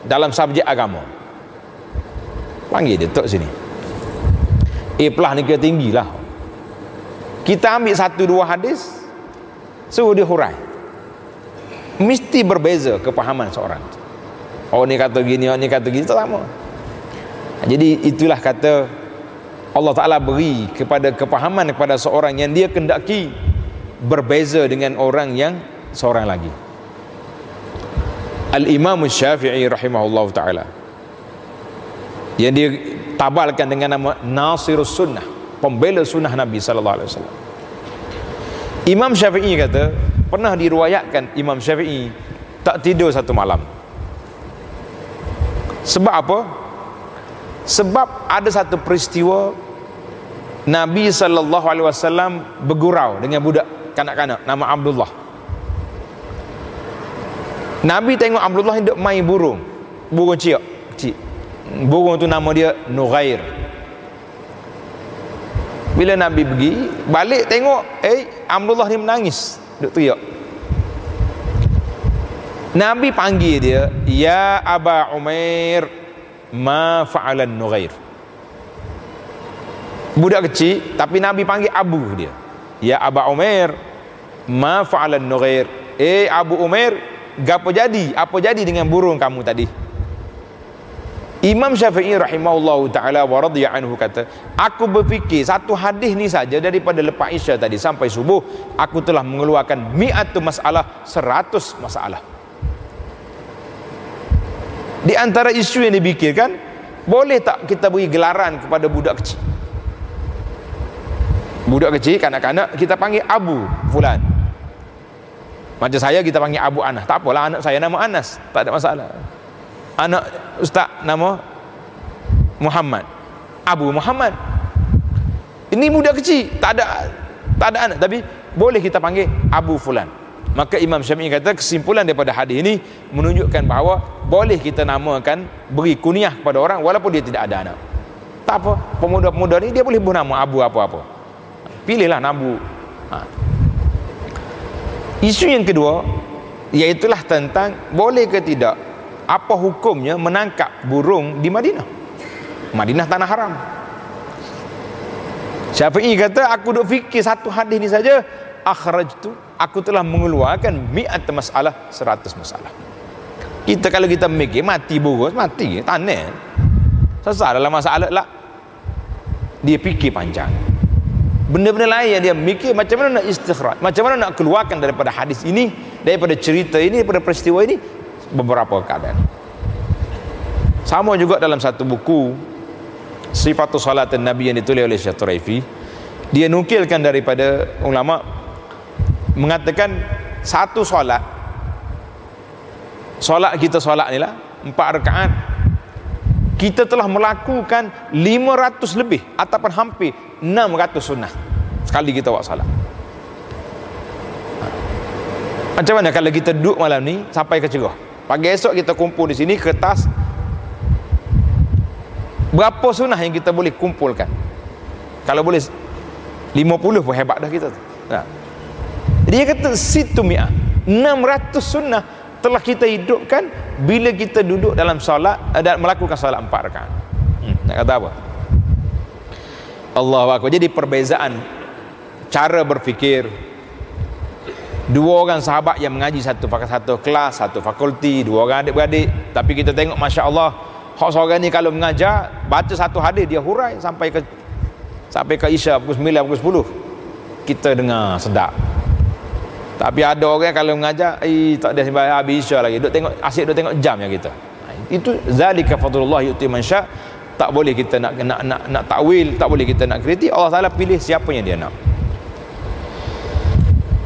dalam subjek agama. Panggil dia tok sini. A+ ni kira tinggi lah. Kita ambil 1-2 hadis, suruh dia hurai. Mesti berbeza kepahaman seorang. Oh ni kata gini, oh ni kata gini, tak sama. Jadi itulah kata Allah Ta'ala beri kepada kepahaman kepada seorang yang dia kendaki berbeza dengan orang yang seorang lagi. Al-Imam Syafi'i rahimahullah ta'ala, yang dia tabalkan dengan nama Nasirus Sunnah, pembela sunnah Nabi SAW. Imam Syafi'i kata, pernah diriwayatkan Imam Syafi'i tak tidur satu malam. Sebab apa? Sebab ada satu peristiwa Nabi SAW bergurau dengan budak kanak-kanak nama Abdullah. Nabi tengok Abdullah hidup main burung kecil. Burung tu nama dia Nughair. Bila Nabi pergi balik tengok, Abdullah ni menangis, duk teriak. Nabi panggil dia, ya Aba Umair, ma fa'alan Nughair. Budak kecil tapi Nabi panggil abu dia, ya Aba Umair, ma fa'alan Nughair. Abu Umair, apa jadi dengan burung kamu tadi? Imam Syafi'i rahimahullahu ta'ala wa radhiya anhu kata, aku berfikir satu hadis ni saja daripada lepas Isya tadi sampai subuh, aku telah mengeluarkan 100 masalah, 100 masalah. Di antara isu yang dipikirkan, boleh tak kita beri gelaran kepada budak kecil? Budak kecil, kanak-kanak, kita panggil Abu Fulan. Macam saya, kita panggil Abu Anas. Tak apalah, anak saya nama Anas, tak ada masalah. Anak Ustaz nama Muhammad, Abu Muhammad. Ini budak kecil, tak ada anak, tapi boleh kita panggil Abu Fulan. Maka Imam Syafi'i kata, kesimpulan daripada hadis ini menunjukkan bahawa boleh kita namakan, beri kunyah kepada orang walaupun dia tidak ada anak. Tak apa, pemuda-pemuda ni dia boleh bernama Abu apa-apa. Pilihlah Nabu. Isu yang kedua, iaitulah tentang boleh ke tidak, apa hukumnya menangkap burung di Madinah. Madinah tanah haram. Syafi'i kata, aku duk fikir satu hadis ni saja, akhrajtu, aku telah mengeluarkan 100 masalah, 100 masalah. Kita kalau kita mikir mati burung, mati tanah. Sesat dalam masalah lah. Dia fikir panjang. Benda-benda lain yang dia mikir, macam mana nak istikhraj, macam mana nak keluarkan daripada hadis ini, daripada cerita ini, daripada peristiwa ini, beberapa keadaan. Sama juga dalam satu buku Sifatus Salatin Nabi yang ditulis oleh Syekh Turaifi, dia nukilkan daripada ulama mengatakan satu solat ni lah 4 rakaat, kita telah melakukan 500 lebih ataupun hampir 600 sunnah sekali kita buat salat. Macam mana kalau kita duduk malam ni sampai ke cerah, pagi esok kita kumpul di sini kertas, berapa sunnah yang kita boleh kumpulkan? Kalau boleh 50 pun hebat dah kita tu. Dia kata situ mi'ah, 600 sunnah telah kita hidupkan bila kita duduk dalam solat dan melakukan solat 4 rakaat. Nak kata apa? Allahu Akbar. Jadi perbezaan cara berfikir, dua orang sahabat yang mengaji satu kelas, satu fakulti, dua orang adik-beradik, tapi kita tengok Masya Allah, hak seorang ni kalau mengajar, baca satu hadis dia hurai sampai ke Isya pukul 9, pukul 10 kita dengar sedap. Tapi ada orang kalau mengajar, tak ada sampai habis Isya lagi, asyik duk tengok jam yang kita. Itu zalika fadlullah yu'ti man sya'. Tak boleh kita nak takwil, tak boleh kita nak kritik. Allah Taala pilih siapa yang dia nak.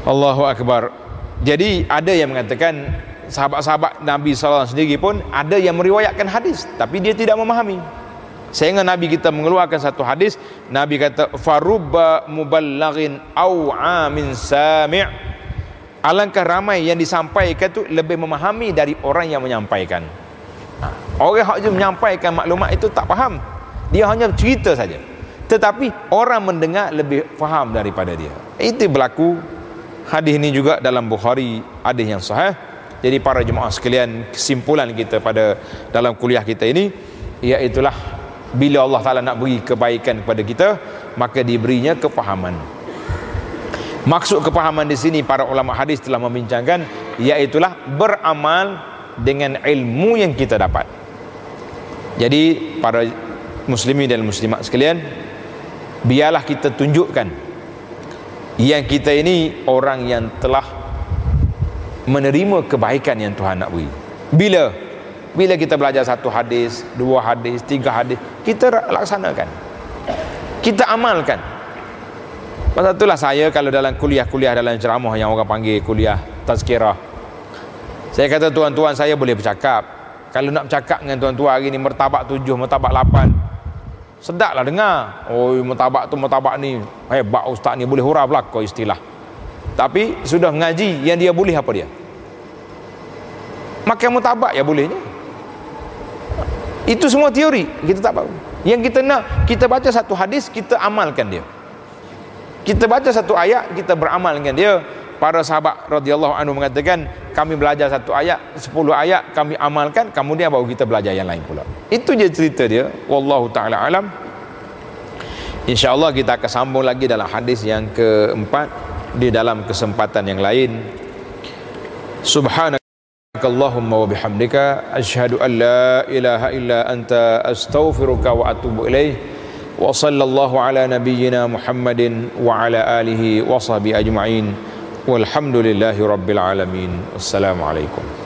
Allahu Akbar. Jadi ada yang mengatakan sahabat-sahabat Nabi SAW sendiri pun ada yang meriwayatkan hadis tapi dia tidak memahami. Sehingga Nabi kita mengeluarkan satu hadis, Nabi kata farubba muballighin aw amin sami'. Alangkah ramai yang disampaikan tu lebih memahami dari orang yang menyampaikan. Orang yang menyampaikan maklumat itu tak faham, dia hanya cerita saja, tetapi orang mendengar lebih faham daripada dia. Itu berlaku hadis ini juga dalam Bukhari, hadis yang sahih. Jadi para jemaah sekalian, kesimpulan kita pada dalam kuliah kita ini, iaitulah bila Allah Ta'ala nak beri kebaikan kepada kita, maka diberinya kefahaman. Maksud kefahaman di sini para ulama hadis telah membincangkan, iaitulah beramal dengan ilmu yang kita dapat. Jadi para muslimin dan muslimat sekalian, biarlah kita tunjukkan yang kita ini orang yang telah menerima kebaikan yang Tuhan nak beri. Bila kita belajar satu hadis, dua hadis, tiga hadis, kita laksanakan, kita amalkan. Pasal itulah saya kalau dalam kuliah-kuliah, dalam ceramah yang orang panggil kuliah tazkirah, saya kata tuan-tuan saya boleh bercakap. Kalau nak bercakap dengan tuan-tuan hari ni martabak 7, martabak 8, sedaplah dengar. Oh, martabak tu martabak ni hebat, ustaz ni boleh huraf lah kau istilah. Tapi sudah mengaji, yang dia boleh apa dia? Makan martabak ya bolehnya. Itu semua teori, kita tak tahu. Yang kita nak, kita baca satu hadis, kita amalkan dia. Kita baca satu ayat, kita beramal dengan dia. Para sahabat radhiyallahu anhu mengatakan, kami belajar satu ayat, 10 ayat kami amalkan, kemudian baru kita belajar yang lain pula. Itu je cerita dia. Wallahu ta'ala alam. InsyaAllah kita akan sambung lagi dalam hadis yang keempat di dalam kesempatan yang lain. Subhanakallahumma wa bihamdika asyhadu an la ilaha illa anta astaghfiruka wa atubu ilaih. Wa sallallahu ala nabiyyina Muhammadin wa ala alihi wa sahbihi ajma'in. Walhamdulillahi rabbil alamin. Assalamualaikum.